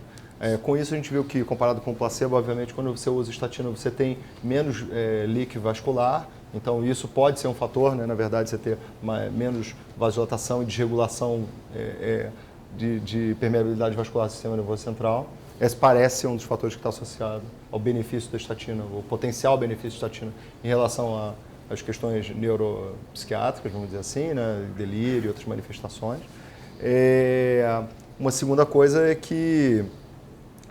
Com isso a gente viu que, comparado com o placebo, obviamente, quando você usa estatina, você tem menos leak vascular. Então, isso pode ser um fator, né? Na verdade, você ter menos vasodilatação e desregulação de permeabilidade vascular do sistema nervoso central. Esse parece ser um dos fatores que está associado ao benefício da estatina, o potencial benefício da estatina em relação às questões neuropsiquiátricas, vamos dizer assim, né? Delírio e outras manifestações. Uma segunda coisa é que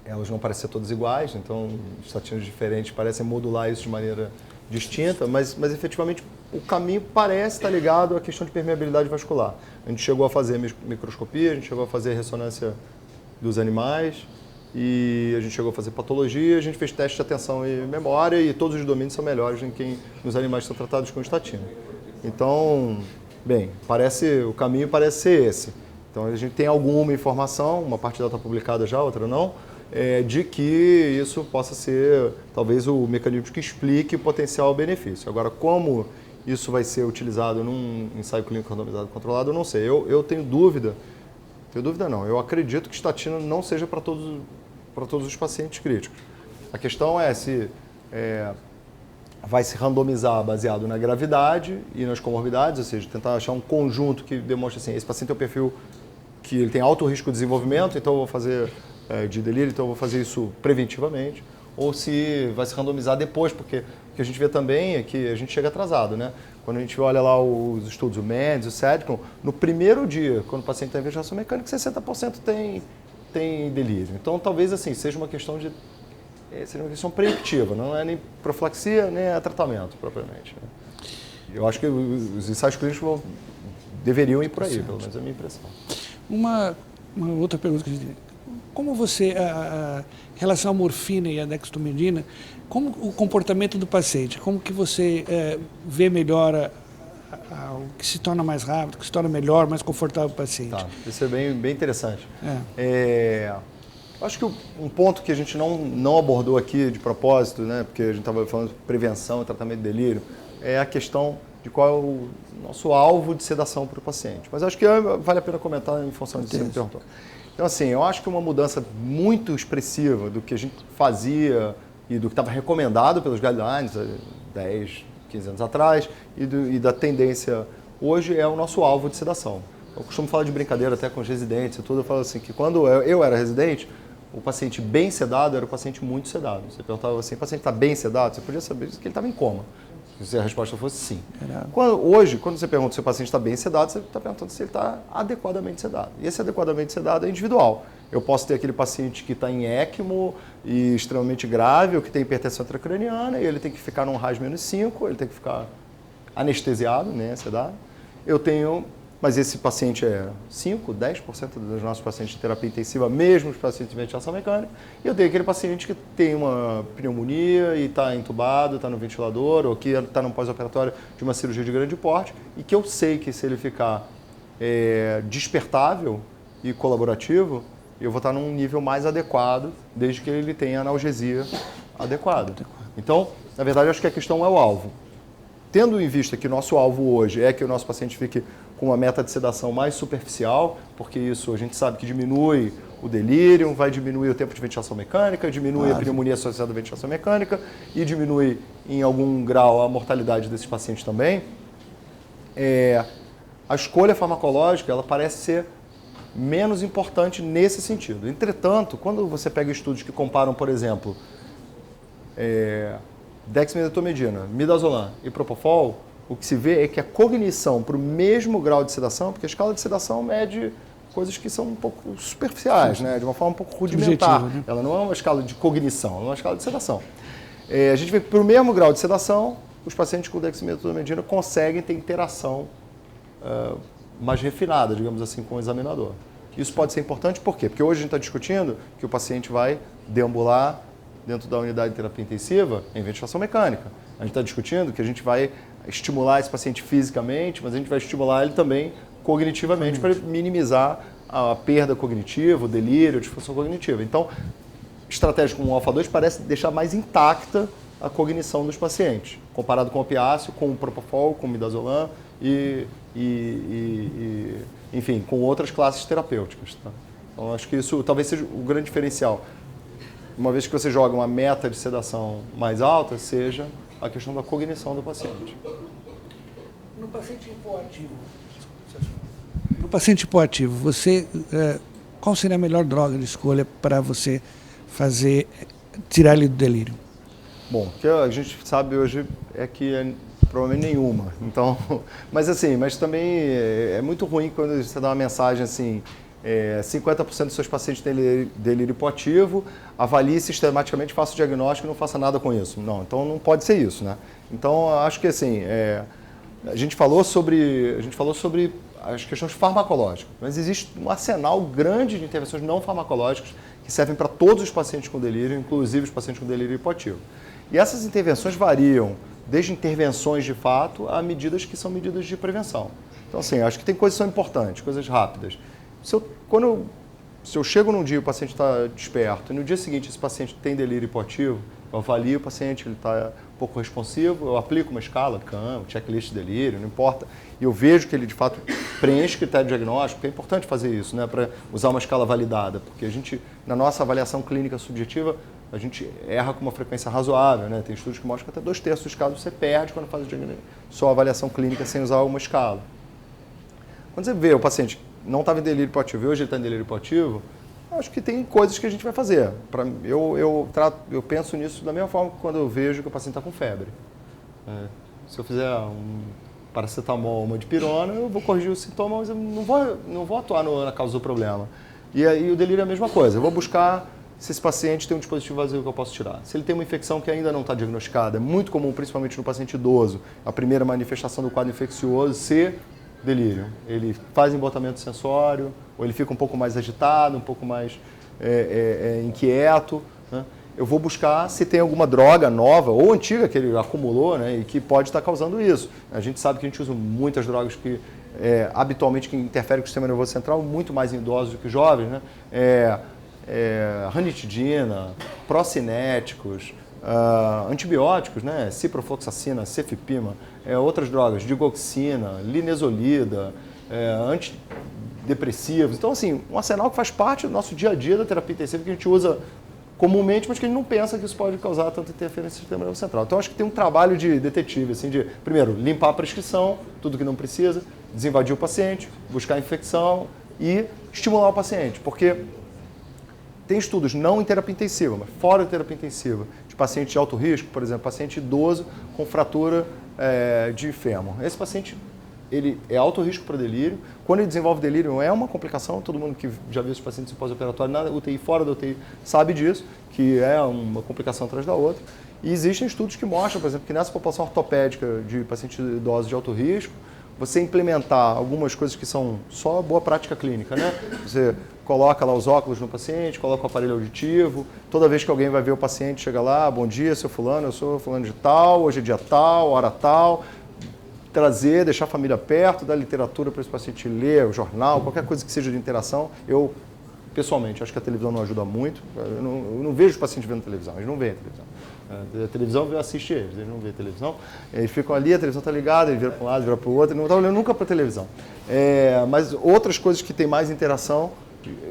elas não parecem ser todas iguais, então estatinas diferentes parecem modular isso de maneira distinta, mas efetivamente o caminho parece estar ligado à questão de permeabilidade vascular. A gente chegou a fazer microscopia, a gente chegou a fazer ressonância dos animais e a gente chegou a fazer patologia, a gente fez teste de atenção e memória e todos os domínios são melhores nos animais que são tratados com estatina. Então, bem, o caminho parece ser esse. Então a gente tem alguma informação, uma parte dela está publicada já, outra não, de que isso possa ser talvez o mecanismo que explique o potencial benefício. Agora, como isso vai ser utilizado num ensaio clínico randomizado controlado, eu não sei. Eu tenho dúvida não, eu acredito que estatina não seja para todos os pacientes críticos. A questão é se vai se randomizar baseado na gravidade e nas comorbidades, ou seja, tentar achar um conjunto que demonstre assim, esse paciente tem um perfil que ele tem alto risco de desenvolvimento, então eu vou fazer de delírio, então eu vou fazer isso preventivamente, ou se vai se randomizar depois, porque o que a gente vê também é que a gente chega atrasado, né? Quando a gente olha lá os estudos, o MEDS, o SEDCOM, no primeiro dia, quando o paciente está em ventilação mecânica, 60% tem delírio. Então, talvez assim, seja uma questão preemptiva, não é nem profilaxia, nem é tratamento, propriamente. Né? Eu acho que os ensaios clínicos deveriam ir por aí, pelo menos é a minha impressão. Uma outra pergunta que a gente... Como você, em relação à morfina e à dexmedetomidina, como o comportamento do paciente? Como que você vê melhor o que se torna mais rápido, que se torna melhor, mais confortável para o paciente. Tá, isso é bem interessante. É. Acho que um ponto que a gente não abordou aqui de propósito, né, porque a gente estava falando de prevenção e tratamento de delírio, é a questão de qual é o nosso alvo de sedação para o paciente. Mas acho que vale a pena comentar em função disso que você me perguntou. Então, assim, eu acho que uma mudança muito expressiva do que a gente fazia e do que estava recomendado pelos guidelines 10, 15 anos atrás e da tendência hoje é o nosso alvo de sedação. Eu costumo falar de brincadeira até com os residentes e tudo, eu falo assim que quando eu era residente, o paciente bem sedado era o paciente muito sedado. Você perguntava assim, o paciente está bem sedado? Você podia saber que ele estava em coma, se a resposta fosse sim. Hoje, quando você pergunta se o paciente está bem sedado, você está perguntando se ele está adequadamente sedado. E esse adequadamente sedado é individual. Eu posso ter aquele paciente que está em ECMO e extremamente grave, ou que tem hipertensão intracraniana, e ele tem que ficar num RAS -5, ele tem que ficar anestesiado, né, sedado. Mas esse paciente é 5, 10% dos nossos pacientes de terapia intensiva, mesmo os pacientes de ventilação mecânica. E eu tenho aquele paciente que tem uma pneumonia e está entubado, está no ventilador, ou que está no pós-operatório de uma cirurgia de grande porte, e que eu sei que se ele ficar despertável e colaborativo, eu vou estar num nível mais adequado, desde que ele tenha analgesia adequada. Então, na verdade, eu acho que a questão é o alvo. Tendo em vista que nosso alvo hoje é que o nosso paciente fique com uma meta de sedação mais superficial, porque isso a gente sabe que diminui o delírio, vai diminuir o tempo de ventilação mecânica, diminui a pneumonia associada à ventilação mecânica e diminui em algum grau a mortalidade desses pacientes também. A escolha farmacológica ela parece ser menos importante nesse sentido. Entretanto, quando você pega estudos que comparam, por exemplo, dexmedetomidina, midazolam e propofol, o que se vê é que a cognição para o mesmo grau de sedação, porque a escala de sedação mede coisas que são um pouco superficiais, né? De uma forma um pouco rudimentar. Né? Ela não é uma escala de cognição, ela é uma escala de sedação. A gente vê que para o mesmo grau de sedação, os pacientes com dexmedetomidina conseguem ter interação mais refinada, digamos assim, com o examinador. Isso pode ser importante, por quê? Porque hoje a gente está discutindo que o paciente vai deambular dentro da unidade de terapia intensiva em ventilação mecânica. A gente está discutindo que a gente vai estimular esse paciente fisicamente, mas a gente vai estimular ele também cognitivamente para minimizar a perda cognitiva, o delírio, a disfunção cognitiva. Então, estratégia como o alfa-2 parece deixar mais intacta a cognição dos pacientes, comparado com o opiáceo, com o propofol, com o midazolam enfim, com outras classes terapêuticas. Tá? Então, acho que isso talvez seja o grande diferencial. Uma vez que você joga uma meta de sedação mais alta, seja a questão da cognição do paciente. No paciente hipoativo, qual seria a melhor droga de escolha para você tirar ele do delírio? Bom, o que a gente sabe hoje é que provavelmente nenhuma. Então, mas também é muito ruim quando você dá uma mensagem assim, 50% dos seus pacientes têm delírio hipoativo, avalie sistematicamente, faça o diagnóstico e não faça nada com isso. Não, então não pode ser isso, né? Então, acho que assim, a gente falou sobre as questões farmacológicas, mas existe um arsenal grande de intervenções não farmacológicas que servem para todos os pacientes com delírio, inclusive os pacientes com delírio hipoativo. E essas intervenções variam desde intervenções de fato a medidas que são medidas de prevenção. Então, assim, acho que tem coisas que são importantes, coisas rápidas. Se eu chego num dia e o paciente está desperto, e no dia seguinte esse paciente tem delírio hipoativo, eu avalio o paciente, ele está um pouco responsivo, eu aplico uma escala, CAM, checklist de delírio, não importa, e eu vejo que ele de fato preenche o critério diagnóstico, porque é importante fazer isso, né, para usar uma escala validada, porque a gente, na nossa avaliação clínica subjetiva, a gente erra com uma frequência razoável, né? Tem estudos que mostram que até 2/3 dos casos você perde quando faz só a avaliação clínica sem usar uma escala. Quando você vê o paciente não estava em delírio hipoativo e hoje ele está em delírio hipoativo, acho que tem coisas que a gente vai fazer. Eu penso nisso da mesma forma que quando eu vejo que o paciente está com febre. Se eu fizer um paracetamol, uma dipirona, eu vou corrigir o sintoma, mas eu não vou atuar na causa do problema. E aí o delírio é a mesma coisa. Eu vou buscar se esse paciente tem um dispositivo vazio que eu posso tirar. Se ele tem uma infecção que ainda não está diagnosticada, é muito comum, principalmente no paciente idoso, a primeira manifestação do quadro infeccioso ser delírio. Ele faz embotamento sensório, ou ele fica um pouco mais agitado, um pouco mais inquieto. Né? eu vou buscar se tem alguma droga nova ou antiga que ele acumulou, né, e que pode estar causando isso. A gente sabe que a gente usa muitas drogas que habitualmente que interferem com o sistema nervoso central, muito mais em idosos do que jovens, né? Ranitidina, procinéticos, antibióticos, né? Ciprofloxacina, cefepima, outras drogas, digoxina, linezolida, antidepressivos. Então, assim, um arsenal que faz parte do nosso dia a dia da terapia intensiva, que a gente usa comumente, mas que a gente não pensa que isso pode causar tanta interferência no sistema nervoso central. Então, acho que tem um trabalho de detetive, assim, de, primeiro, limpar a prescrição, tudo que não precisa, desinvadir o paciente, buscar a infecção e estimular o paciente, porque tem estudos não em terapia intensiva, mas fora da terapia intensiva, de paciente de alto risco, por exemplo, paciente idoso com fratura de fêmur. Esse paciente, ele é alto risco para delírio. Quando ele desenvolve delírio, é uma complicação. Todo mundo que já viu esses pacientes em pós-operatório, na UTI, fora da UTI, sabe disso, que é uma complicação atrás da outra. E existem estudos que mostram, por exemplo, que nessa população ortopédica de pacientes idosos de alto risco, você implementar algumas coisas que são só boa prática clínica, né? Você coloca lá os óculos no paciente, coloca o aparelho auditivo, toda vez que alguém vai ver o paciente, chega lá, bom dia, seu fulano, eu sou fulano de tal, hoje é dia tal, hora tal, trazer, deixar a família perto, dar literatura para esse paciente ler, o jornal, qualquer coisa que seja de interação. Eu, pessoalmente, acho que a televisão não ajuda muito, eu não vejo os pacientes vendo televisão, eles não veem a televisão. A televisão eu assisto eles não veem televisão. Eles ficam ali, a televisão está ligada, eles viram para um lado, viram para o outro, eles não estão olhando nunca para a televisão. Mas outras coisas que têm mais interação.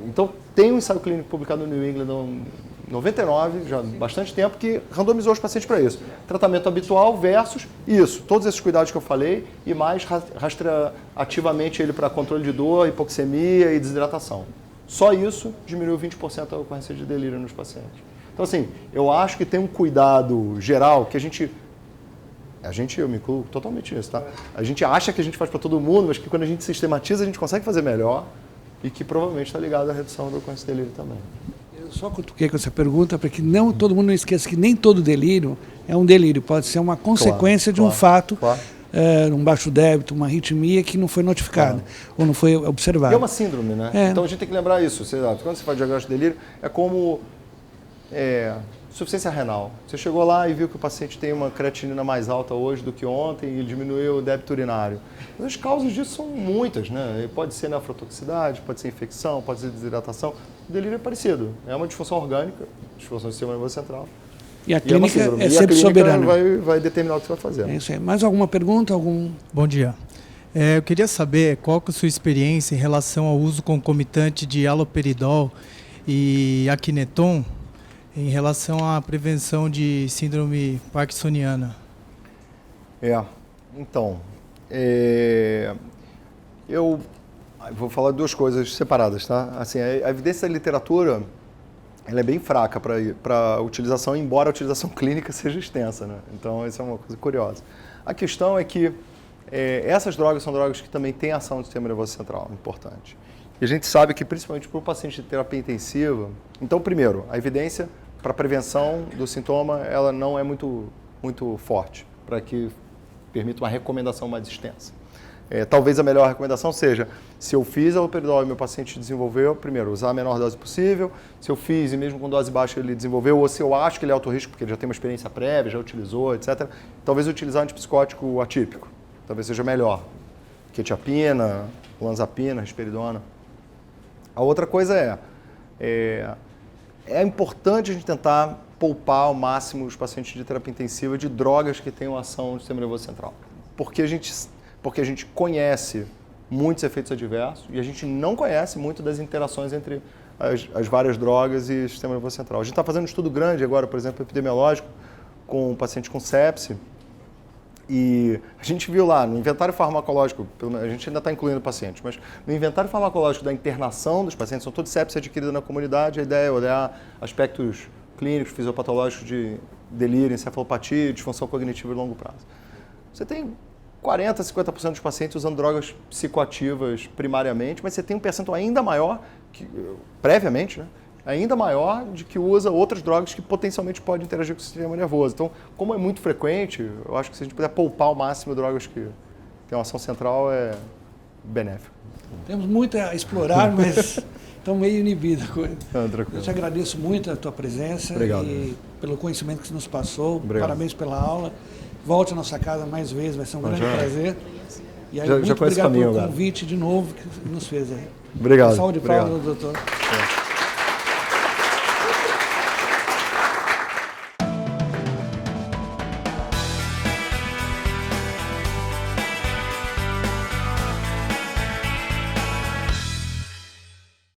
Então, tem um ensaio clínico publicado no New England em 99, já há bastante tempo, que randomizou os pacientes para isso. Tratamento habitual versus isso, todos esses cuidados que eu falei, e mais rastreia ativamente ele para controle de dor, hipoxemia e desidratação. Só isso diminuiu 20% a ocorrência de delírio nos pacientes. Então, assim, eu acho que tem um cuidado geral que eu me incluo totalmente nisso, tá? A gente acha que a gente faz para todo mundo, mas que quando a gente sistematiza, a gente consegue fazer melhor e que provavelmente está ligado à redução da ocorrência de delírio também. Eu só cutuquei com essa pergunta para que todo mundo não esqueça que nem todo delírio é um delírio, pode ser uma consequência de um fato, um baixo débito, uma arritmia que não foi notificada ou não foi observada. E é uma síndrome, né? Então a gente tem que lembrar isso. Quando você faz diagnóstico de delírio, é como insuficiência renal. Você chegou lá e viu que o paciente tem uma creatinina mais alta hoje do que ontem e ele diminuiu o débito urinário. Mas as causas disso são muitas, né? Pode ser nefrotoxicidade, pode ser infecção, pode ser desidratação. O delírio é parecido. É uma disfunção orgânica, disfunção do sistema nervoso central. E a clínica é sempre soberana. Vai determinar o que você vai fazer. É isso aí. Mais alguma pergunta? Bom dia. Eu queria saber qual que é a sua experiência em relação ao uso concomitante de haloperidol e Akineton em relação à prevenção de síndrome parkinsoniana. Então, eu vou falar duas coisas separadas, tá? Assim, a evidência da literatura, ela é bem fraca para a utilização, embora a utilização clínica seja extensa, né? Então, isso é uma coisa curiosa. A questão é que essas drogas são drogas que também têm ação no sistema nervoso central, importante. E a gente sabe que, principalmente para o paciente de terapia intensiva, então, primeiro, a evidência para prevenção do sintoma, ela não é muito forte, para que permita uma recomendação mais extensa. Talvez a melhor recomendação seja, se eu fiz a haloperidol e meu paciente desenvolveu, primeiro, usar a menor dose possível. Se eu fiz e mesmo com dose baixa ele desenvolveu, ou se eu acho que ele é alto risco, porque ele já tem uma experiência prévia, já utilizou, etc., talvez utilizar antipsicótico atípico. Talvez seja melhor. Quetiapina, olanzapina, risperidona. A outra coisa é importante a gente tentar poupar ao máximo os pacientes de terapia intensiva de drogas que tenham ação no sistema nervoso central. Porque a gente conhece muitos efeitos adversos e a gente não conhece muito das interações entre as várias drogas e o sistema nervoso central. A gente está fazendo um estudo grande agora, por exemplo, epidemiológico, com um paciente com sepse. E a gente viu lá no inventário farmacológico, a gente ainda está incluindo pacientes, mas no inventário farmacológico da internação dos pacientes, são todos sepsis adquiridos na comunidade, a ideia é olhar aspectos clínicos, fisiopatológicos de delírio, encefalopatia, disfunção cognitiva de longo prazo. Você tem 40%, 50% dos pacientes usando drogas psicoativas primariamente, mas você tem um percentual ainda maior, previamente, né? Ainda maior de que usa outras drogas que potencialmente podem interagir com o sistema nervoso. Então, como é muito frequente, eu acho que se a gente puder poupar ao máximo drogas que têm uma ação central, é benéfico. Temos muito a explorar, mas Estão meio inibidos com ele. Tranquilo. Eu te agradeço muito a tua presença. Obrigado. E pelo conhecimento que você nos passou. Obrigado. Parabéns pela aula. Volte à nossa casa mais vezes, vai ser um grande prazer. E aí, Já muito conheço o obrigado caminho pelo agora. convite de novo que nos fez aí. Obrigado. Saúde e palmas, Obrigado. doutor.